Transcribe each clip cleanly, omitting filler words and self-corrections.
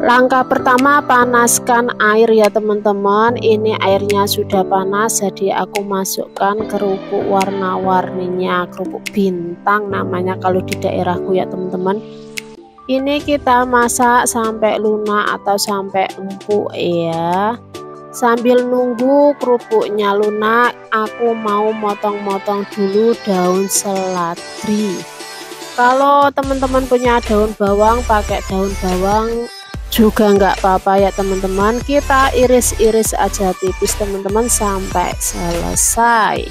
Langkah pertama, panaskan air ya teman-teman. Ini airnya sudah panas, jadi aku masukkan kerupuk warna-warninya, kerupuk bintang namanya kalau di daerahku ya teman-teman. Ini kita masak sampai lunak atau sampai empuk ya. Sambil nunggu kerupuknya lunak, aku mau motong-motong dulu daun seledri. Kalau teman-teman punya daun bawang, pakai daun bawang juga nggak apa-apa ya teman-teman. Kita iris-iris aja tipis teman-teman sampai selesai.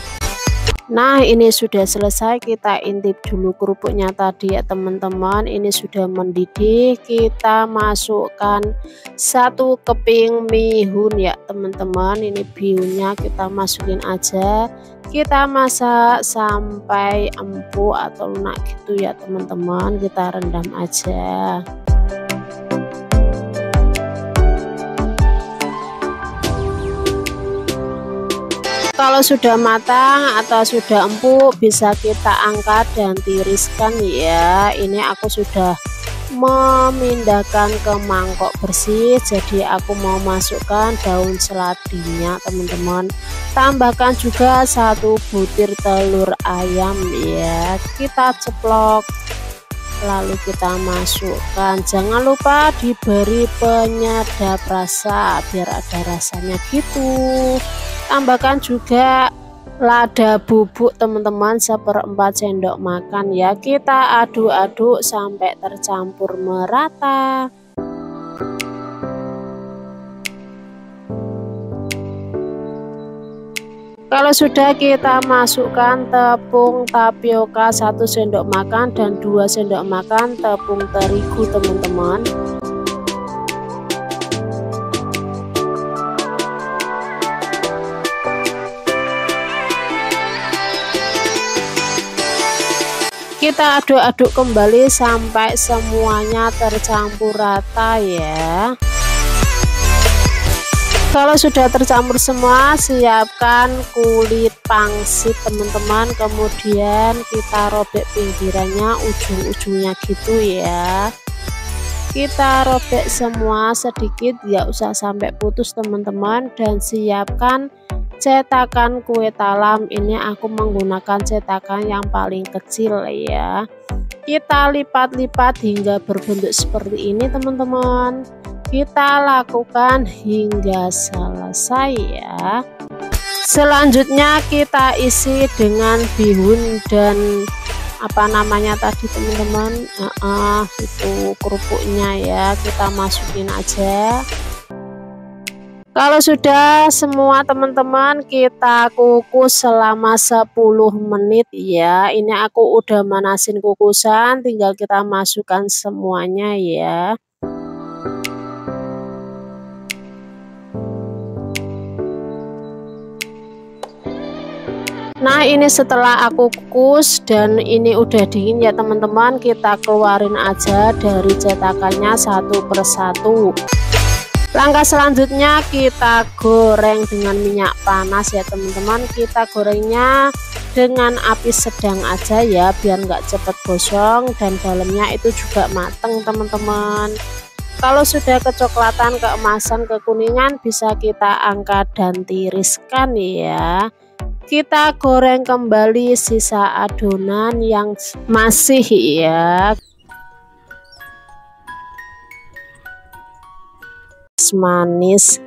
Nah, ini sudah selesai. Kita intip dulu kerupuknya tadi ya teman-teman. Ini sudah mendidih. Kita masukkan 1 keping mihun ya teman-teman. Ini bihunnya kita masukin aja. Kita masak sampai empuk atau lunak gitu ya teman-teman. Kita rendam aja. Kalau sudah matang atau sudah empuk, bisa kita angkat dan tiriskan ya. Ini aku sudah memindahkan ke mangkok bersih, jadi aku mau masukkan daun seledrinya teman-teman. Tambahkan juga 1 butir telur ayam ya, kita ceplok lalu kita masukkan. Jangan lupa diberi penyedap rasa biar ada rasanya gitu. Tambahkan juga lada bubuk teman-teman, 1/4 sendok makan ya. Kita aduk-aduk sampai tercampur merata. Kalau sudah, kita masukkan tepung tapioka 1 sendok makan dan 2 sendok makan tepung terigu teman-teman. Kita aduk-aduk kembali sampai semuanya tercampur rata ya. Kalau sudah tercampur semua, siapkan kulit pangsit teman-teman. Kemudian kita robek pinggirannya, ujung-ujungnya gitu ya. Kita robek semua sedikit, ya usah sampai putus teman-teman. Dan siapkan cetakan kue talam. Ini aku menggunakan cetakan yang paling kecil ya. Kita lipat-lipat hingga berbentuk seperti ini teman-teman. Kita lakukan hingga selesai ya. Selanjutnya kita isi dengan bihun dan apa namanya tadi teman-teman, itu kerupuknya ya, kita masukin aja. Kalau sudah semua teman-teman, kita kukus selama 10 menit ya. Ini aku udah manasin kukusan, tinggal kita masukkan semuanya ya. Nah, ini setelah aku kukus dan ini udah dingin ya teman-teman, kita keluarin aja dari cetakannya satu persatu. Langkah selanjutnya kita goreng dengan minyak panas ya teman-teman. Kita gorengnya dengan api sedang aja ya, biar nggak cepet gosong dan dalamnya itu juga mateng teman-teman. Kalau sudah kecoklatan, keemasan, kekuningan, bisa kita angkat dan tiriskan ya. Kita goreng kembali sisa adonan yang masih ya. Manis.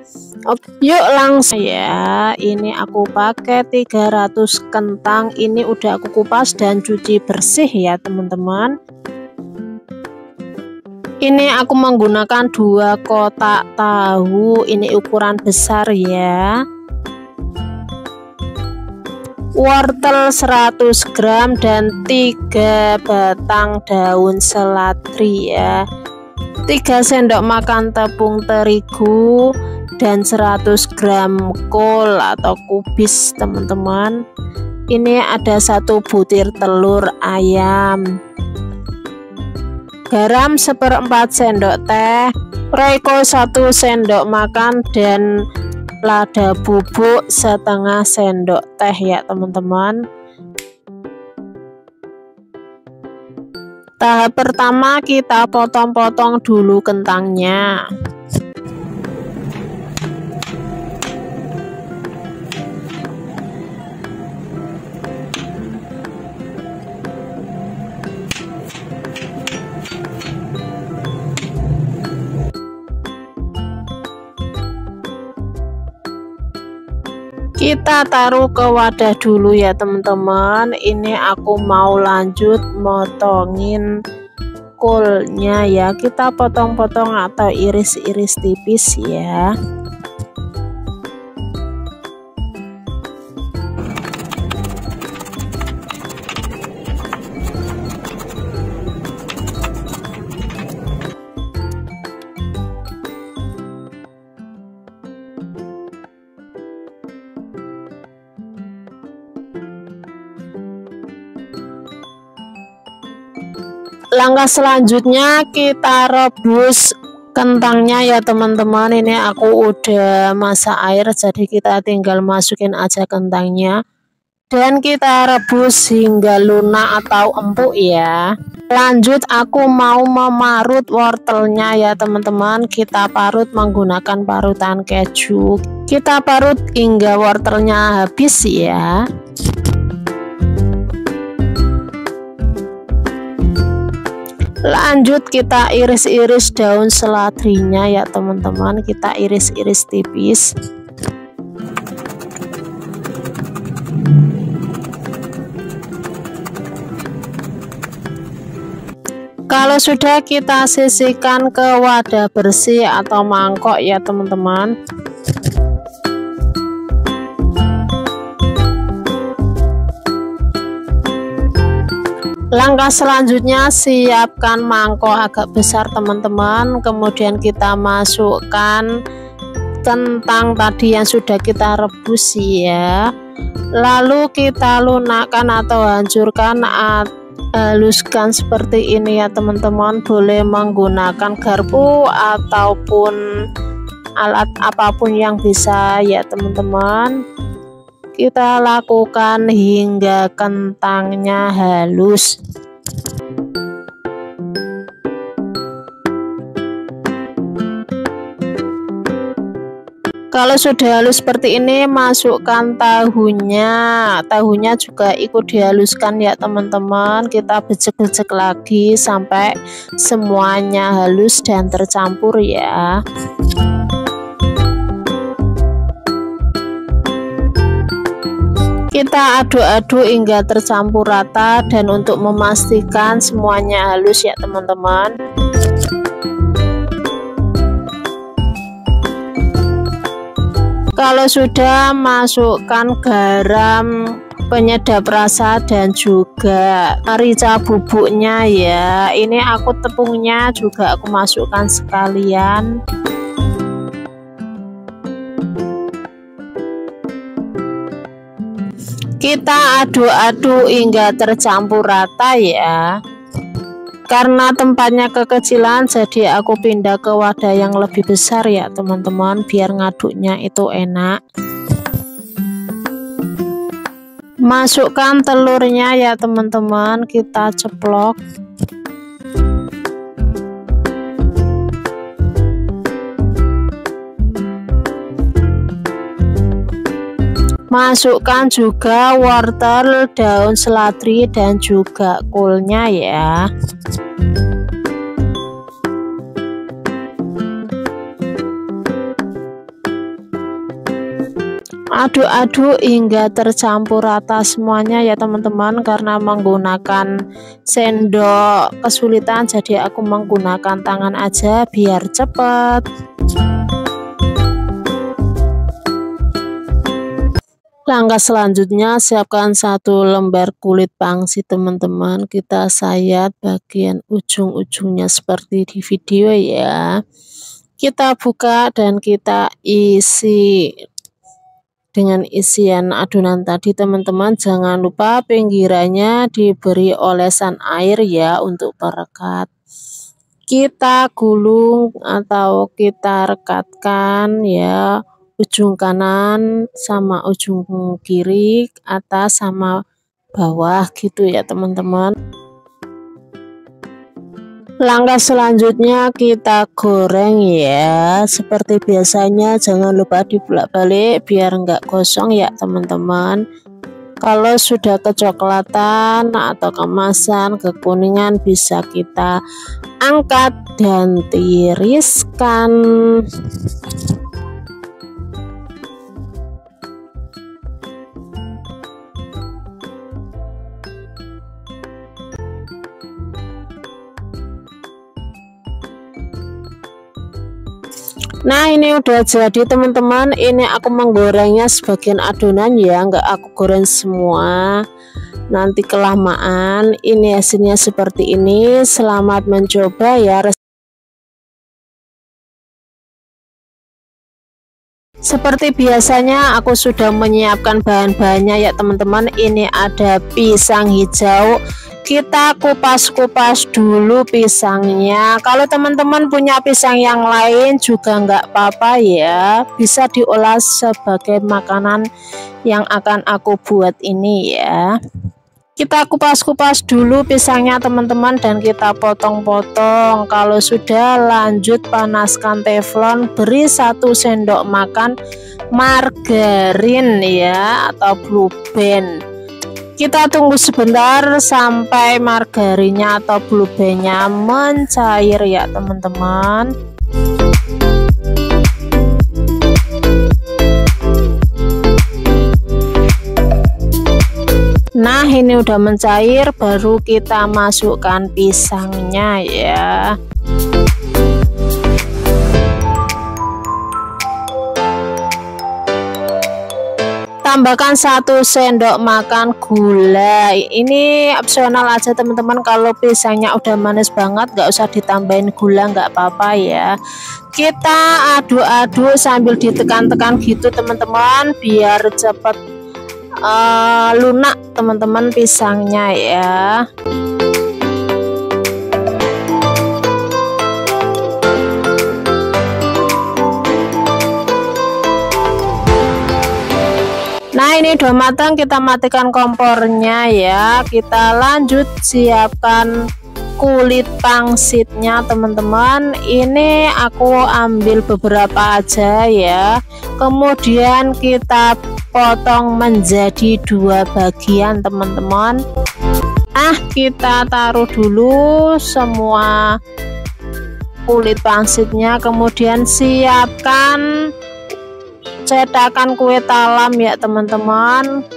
Oke, yuk langsung ya. Ini aku pakai 300 kentang. Ini udah aku kupas dan cuci bersih ya teman-teman. Ini aku menggunakan 2 kotak tahu. Ini ukuran besar ya. Wortel 100 gram dan 3 batang daun seledri ya. 3 sendok makan tepung terigu dan 100 gram kol atau kubis teman-teman. Ini ada 1 butir telur ayam, garam 1/4 sendok teh, royco 1 sendok makan dan lada bubuk 1/2 sendok teh ya teman-teman. Tahap pertama kita potong-potong dulu kentangnya. Kita taruh ke wadah dulu ya teman-teman. Ini aku mau lanjut motongin kolnya ya. Kita potong-potong atau iris-iris tipis ya. Langkah selanjutnya kita rebus kentangnya ya teman-teman. Ini aku udah masak air, jadi kita tinggal masukin aja kentangnya dan kita rebus hingga lunak atau empuk ya. Lanjut aku mau memarut wortelnya ya teman-teman. Kita parut menggunakan parutan keju. Kita parut hingga wortelnya habis ya. Lanjut kita iris-iris daun seladrinya ya teman-teman. Kita iris-iris tipis. Kalau sudah, kita sisihkan ke wadah bersih atau mangkok ya teman-teman. Langkah selanjutnya siapkan mangkok agak besar teman-teman. Kemudian kita masukkan kentang tadi yang sudah kita rebus ya. Lalu kita lunakkan atau hancurkan, haluskan seperti ini ya teman-teman. Boleh menggunakan garpu ataupun alat apapun yang bisa ya teman-teman. Kita lakukan hingga kentangnya halus. Kalau sudah halus seperti ini, masukkan tahunya. Tahunya juga ikut dihaluskan ya teman-teman. Kita becek-becek lagi sampai semuanya halus dan tercampur ya. Kita aduk-aduk hingga tercampur rata, dan untuk memastikan semuanya halus ya teman-teman. Kalau sudah, masukkan garam, penyedap rasa, dan juga merica bubuknya ya. Ini aku tepungnya juga aku masukkan sekalian. Kita aduk-aduk hingga tercampur rata ya. Karena tempatnya kekecilan, jadi aku pindah ke wadah yang lebih besar ya teman-teman, biar ngaduknya itu enak. Masukkan telurnya ya teman-teman, kita ceplok. Masukkan juga wortel, daun seledri, dan juga kolnya ya. Aduk-aduk hingga tercampur rata semuanya ya teman-teman. Karena menggunakan sendok kesulitan, jadi aku menggunakan tangan aja biar cepat. Langkah selanjutnya, siapkan satu lembar kulit pangsit teman-teman. Kita sayat bagian ujung-ujungnya seperti di video ya. Kita buka dan kita isi dengan isian adonan tadi teman-teman. Jangan lupa pinggirannya diberi olesan air ya untuk perekat. Kita gulung atau kita rekatkan ya, ujung kanan sama ujung kiri, atas sama bawah gitu ya teman-teman. Langkah selanjutnya kita goreng ya, seperti biasanya jangan lupa dibolak-balik biar enggak gosong ya teman-teman. Kalau sudah kecoklatan atau kemasan kekuningan bisa kita angkat dan tiriskan. Nah ini udah jadi teman-teman, ini aku menggorengnya sebagian adonan ya, enggak aku goreng semua, nanti kelamaan. Ini hasilnya seperti ini. Selamat mencoba ya. Seperti biasanya aku sudah menyiapkan bahan-bahannya ya teman-teman. Ini ada pisang hijau, kita kupas-kupas dulu pisangnya. Kalau teman-teman punya pisang yang lain juga nggak apa-apa ya, bisa diolah sebagai makanan yang akan aku buat ini ya. Kita kupas-kupas dulu pisangnya teman-teman dan kita potong-potong. Kalau sudah, lanjut panaskan teflon, beri 1 sendok makan margarin ya atau blue band. Kita tunggu sebentar sampai margarinnya atau blue bandnya mencair ya teman-teman. Nah ini udah mencair, baru kita masukkan pisangnya ya. Tambahkan 1 sendok makan gula, ini opsional aja teman-teman. Kalau pisangnya udah manis banget nggak usah ditambahin gula, nggak apa-apa ya. Kita aduk-aduk sambil ditekan-tekan gitu teman-teman biar cepet lunak teman-teman pisangnya ya. Nah ini udah matang, kita matikan kompornya ya. Kita lanjut siapkan kulit pangsitnya teman-teman. Ini aku ambil beberapa aja ya, kemudian kita potong menjadi 2 bagian teman-teman. Kita taruh dulu semua kulit pangsitnya, kemudian siapkan cetakan kue talam ya teman-teman.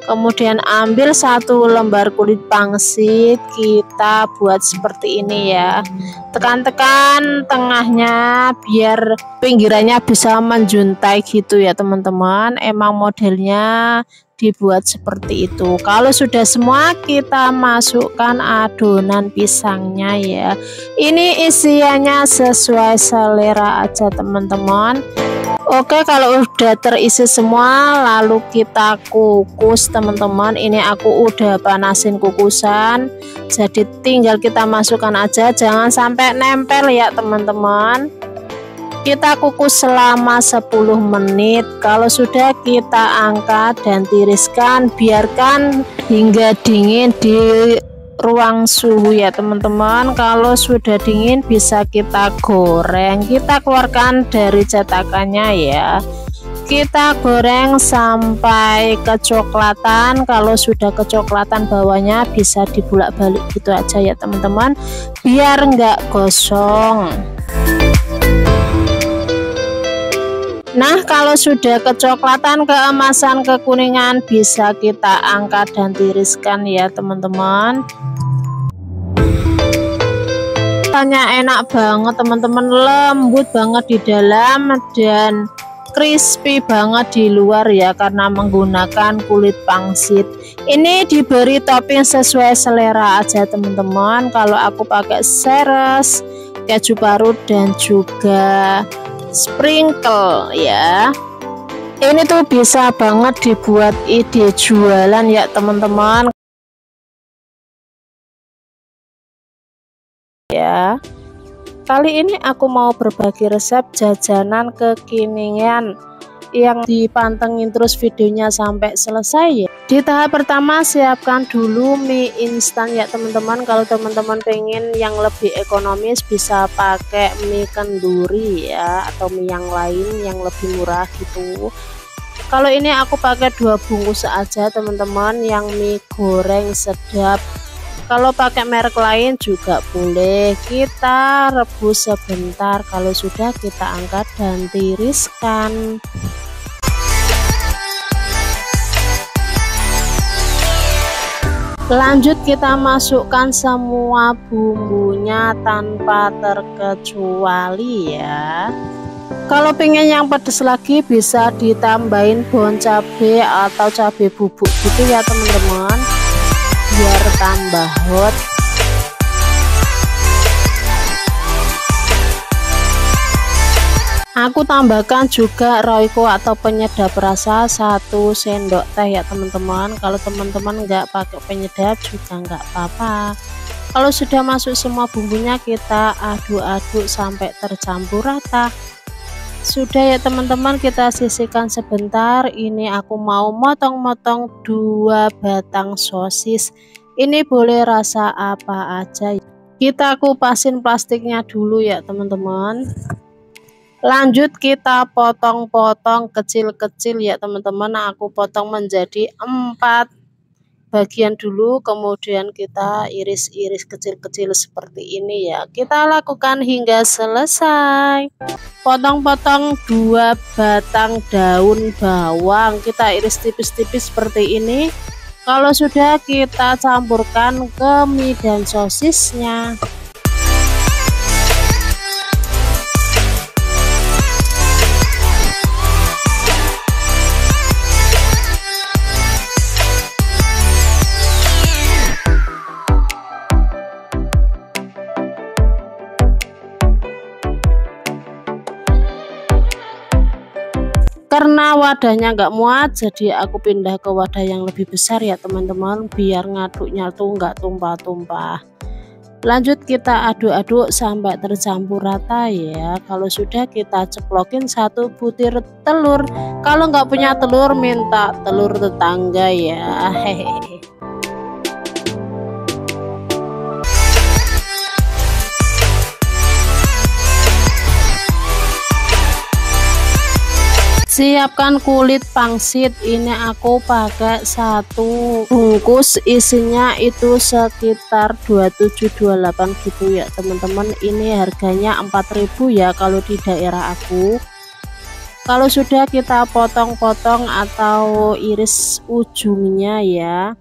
Kemudian ambil 1 lembar kulit pangsit, kita buat seperti ini ya. Tekan-tekan tengahnya biar pinggirannya bisa menjuntai gitu ya teman-teman. Emang modelnya dibuat seperti itu. Kalau sudah semua, kita masukkan adonan pisangnya ya. Ini isiannya sesuai selera aja teman-teman. Oke, kalau udah terisi semua lalu kita kukus teman-teman. Ini aku udah panasin kukusan, jadi tinggal kita masukkan aja, jangan sampai nempel ya teman-teman. Kita kukus selama 10 menit. Kalau sudah, kita angkat dan tiriskan, biarkan hingga dingin di ruang suhu ya teman-teman. Kalau sudah dingin bisa kita goreng. Kita keluarkan dari cetakannya ya. Kita goreng sampai kecoklatan. Kalau sudah kecoklatan bawahnya bisa dibolak-balik gitu aja ya teman-teman, biar enggak gosong. Nah kalau sudah kecoklatan, keemasan, kekuningan, bisa kita angkat dan tiriskan ya teman-teman. Rasanya enak banget teman-teman, lembut banget di dalam dan crispy banget di luar ya, karena menggunakan kulit pangsit. Ini diberi topping sesuai selera aja teman-teman. Kalau aku pakai seres, keju parut, dan juga sprinkle ya. Ini tuh bisa banget dibuat ide jualan ya teman-teman ya. Kali ini aku mau berbagi resep jajanan kekinian yang dipantengin terus videonya sampai selesai ya. Di tahap pertama siapkan dulu mie instan ya teman-teman. Kalau teman-teman pengen yang lebih ekonomis bisa pakai mie kenduri ya, atau mie yang lain yang lebih murah gitu. Kalau ini aku pakai 2 bungkus aja teman-teman, yang mie goreng sedap. Kalau pakai merek lain juga boleh. Kita rebus sebentar, kalau sudah kita angkat dan tiriskan. Lanjut kita masukkan semua bumbunya tanpa terkecuali ya. Kalau pengen yang pedas lagi bisa ditambahin bawang cabai atau cabai bubuk gitu ya teman-teman, biar tambah hot. Aku tambahkan juga Royco atau penyedap rasa 1 sendok teh ya teman-teman. Kalau teman-teman nggak pakai penyedap juga nggak apa-apa. Kalau sudah masuk semua bumbunya kita aduk-aduk sampai tercampur rata. Sudah ya teman-teman, kita sisihkan sebentar. Ini aku mau motong-motong 2 batang sosis. Ini boleh rasa apa aja. Kita kupasin plastiknya dulu ya teman-teman. Lanjut kita potong-potong kecil-kecil ya teman-teman. Aku potong menjadi 4 bagian dulu, kemudian kita iris-iris kecil-kecil seperti ini ya. Kita lakukan hingga selesai. Potong-potong 2 batang daun bawang, kita iris tipis-tipis seperti ini. Kalau sudah kita campurkan ke mie dan sosisnya. Karena wadahnya nggak muat, jadi aku pindah ke wadah yang lebih besar ya teman-teman, biar ngaduknya tuh nggak tumpah-tumpah. Lanjut kita aduk-aduk sampai tercampur rata ya. Kalau sudah kita ceplokin 1 butir telur. Kalau nggak punya telur minta telur tetangga ya. Hehehe. Siapkan kulit pangsit, ini aku pakai 1 bungkus, isinya itu sekitar 27-28 gitu ya teman-teman. Ini harganya 4.000 ya kalau di daerah aku. Kalau sudah kita potong-potong atau iris ujungnya ya.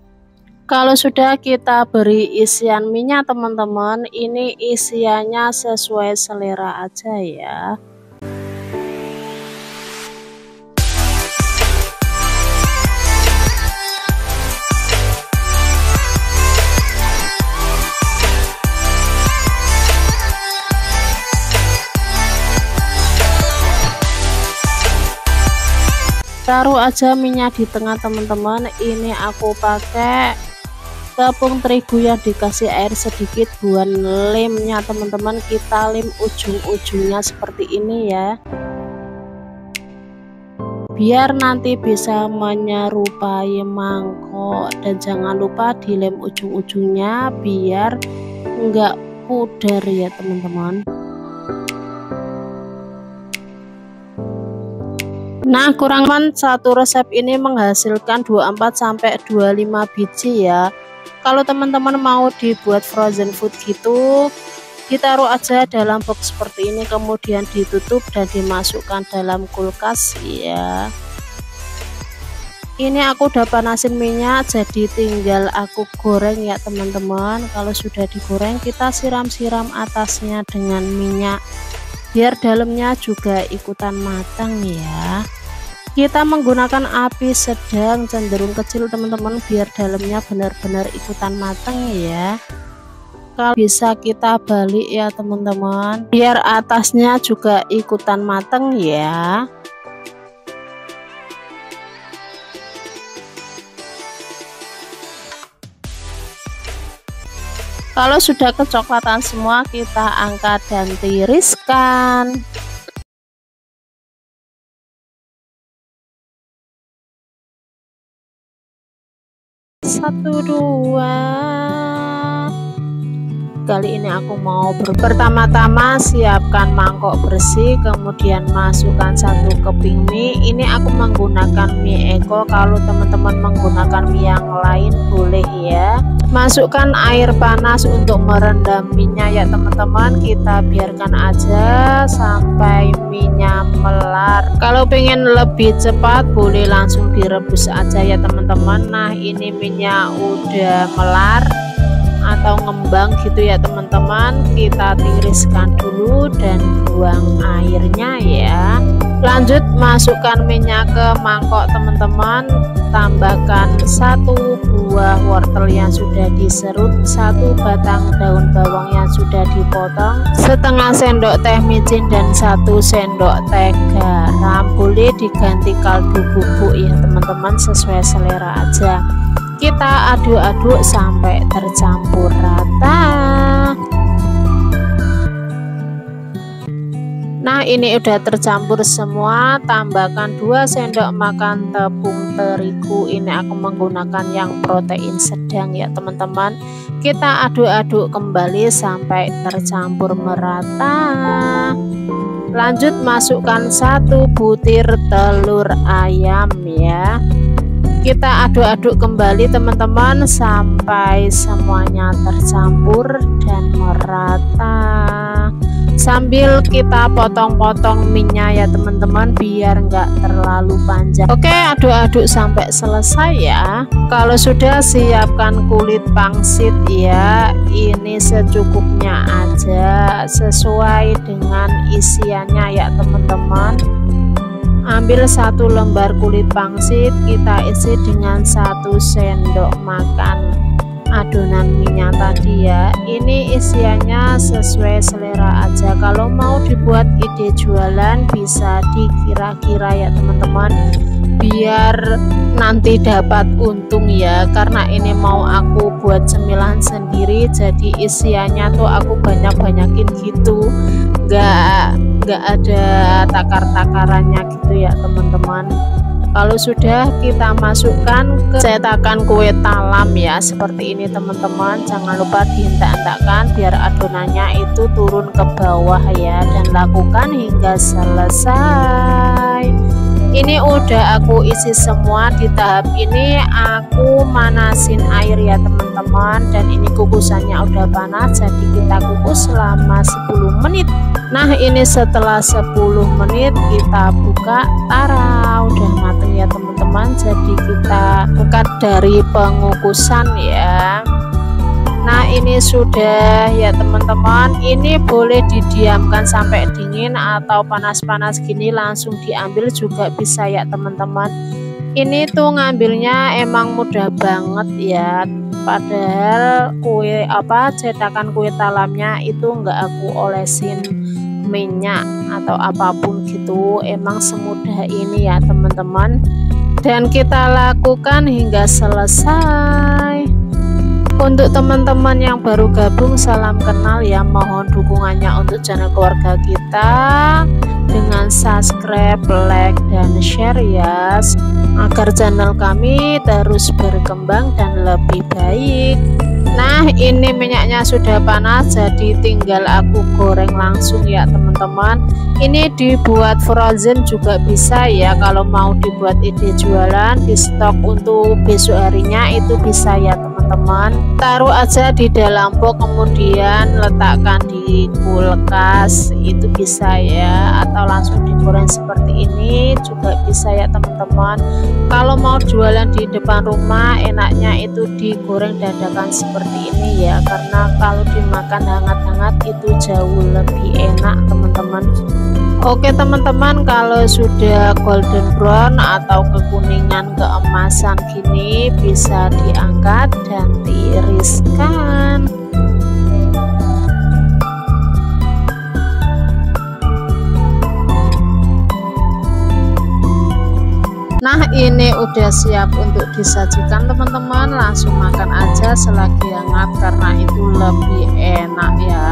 Kalau sudah kita beri isian minyak teman-teman, ini isiannya sesuai selera aja ya. Taruh aja minyak di tengah teman-teman. Ini aku pakai tepung terigu yang dikasih air sedikit buat lemnya teman-teman. Kita lem ujung-ujungnya seperti ini ya, biar nanti bisa menyerupai mangkok. Dan jangan lupa dilem ujung-ujungnya biar enggak pudar ya teman-teman. Nah, kurang lebih 1 resep ini menghasilkan 24-25 biji ya. Kalau teman-teman mau dibuat frozen food gitu, ditaruh aja dalam box seperti ini, kemudian ditutup dan dimasukkan dalam kulkas ya. Ini aku udah panasin minyak, jadi tinggal aku goreng ya teman-teman. Kalau sudah digoreng kita siram-siram atasnya dengan minyak, biar dalamnya juga ikutan matang ya. Kita menggunakan api sedang cenderung kecil teman-teman, biar dalamnya benar-benar ikutan matang ya. Kalau bisa kita balik ya teman-teman, biar atasnya juga ikutan matang ya. Kalau sudah kecoklatan semua, kita angkat dan tiriskan. 1 2. Kali ini aku mau pertama-tama siapkan mangkok bersih, kemudian masukkan 1 keping mie. Ini aku menggunakan mie Eko, kalau teman-teman menggunakan mie yang lain boleh ya. Masukkan air panas untuk merendam minyak ya teman-teman, kita biarkan aja sampai minyak melar. Kalau pengen lebih cepat boleh langsung direbus aja ya teman-teman. Nah ini minyak udah melar atau ngembang gitu ya teman-teman, kita tiriskan dulu dan buang airnya ya. Lanjut masukkan minyak ke mangkok teman-teman, tambahkan 1 buah wortel yang sudah diserut, 1 batang daun bawang yang sudah dipotong, setengah sendok teh micin dan 1 sendok teh garam. Boleh diganti kaldu bubuk ya teman-teman, sesuai selera aja. Kita aduk-aduk sampai tercampur rata. Nah ini udah tercampur semua, tambahkan 2 sendok makan tepung terigu. Ini aku menggunakan yang protein sedang ya teman-teman. Kita aduk-aduk kembali sampai tercampur merata. Lanjut masukkan 1 butir telur ayam ya. Kita aduk-aduk kembali teman-teman sampai semuanya tercampur dan merata. Sambil kita potong-potong minyak ya teman-teman, biar enggak terlalu panjang. Oke, aduk-aduk sampai selesai ya. Kalau sudah, siapkan kulit pangsit ya. Ini secukupnya aja, sesuai dengan isiannya ya teman-teman. Ambil 1 lembar kulit pangsit, kita isi dengan 1 sendok makan adonan minyak tadi ya. Ini isiannya sesuai selera aja. Kalau mau dibuat ide jualan bisa dikira-kira ya teman-teman, biar nanti dapat untung ya. Karena ini mau aku buat cemilan sendiri, jadi isiannya tuh aku banyak-banyakin gitu, nggak ada takar-takarannya gitu ya teman-teman. Kalau sudah, kita masukkan ke cetakan kue talam ya, seperti ini teman-teman. Jangan lupa dihentak-hentakkan biar adonannya itu turun ke bawah ya, dan lakukan hingga selesai. Ini udah aku isi semua. Di tahap ini aku manasin air ya teman-teman, dan ini kukusannya udah panas, jadi kita kukus selama 10 menit. Nah ini setelah 10 menit kita buka, tara, udah matang ya teman-teman. Jadi kita buka dari pengukusan ya. Nah ini sudah ya teman-teman. Ini boleh didiamkan sampai dingin atau panas-panas gini langsung diambil juga bisa ya teman-teman. Ini tuh ngambilnya emang mudah banget ya. Padahal cetakan kue talamnya itu nggak aku olesin minyak atau apapun gitu, emang semudah ini ya teman-teman. Dan kita lakukan hingga selesai. Untuk teman-teman yang baru gabung, salam kenal ya, mohon dukungannya untuk channel keluarga kita dengan subscribe, like, dan share ya, agar channel kami terus berkembang dan lebih baik. Nah ini minyaknya sudah panas, jadi tinggal aku goreng langsung ya teman-teman. Ini dibuat frozen juga bisa ya, kalau mau dibuat ide jualan, di stok untuk besok harinya itu bisa ya teman-teman. Taruh aja di dalam box, kemudian letakkan di kulkas, itu bisa ya, atau langsung digoreng seperti ini juga bisa ya teman-teman. Kalau mau jualan di depan rumah, enaknya itu digoreng dadakan seperti ini ya, karena kalau dimakan hangat-hangat itu jauh lebih enak teman-teman. Oke teman-teman, kalau sudah golden brown atau kekuningan keemasan gini, bisa diangkat dan tiriskan. Nah ini udah siap untuk disajikan teman-teman, langsung makan aja selagi hangat karena itu lebih enak ya.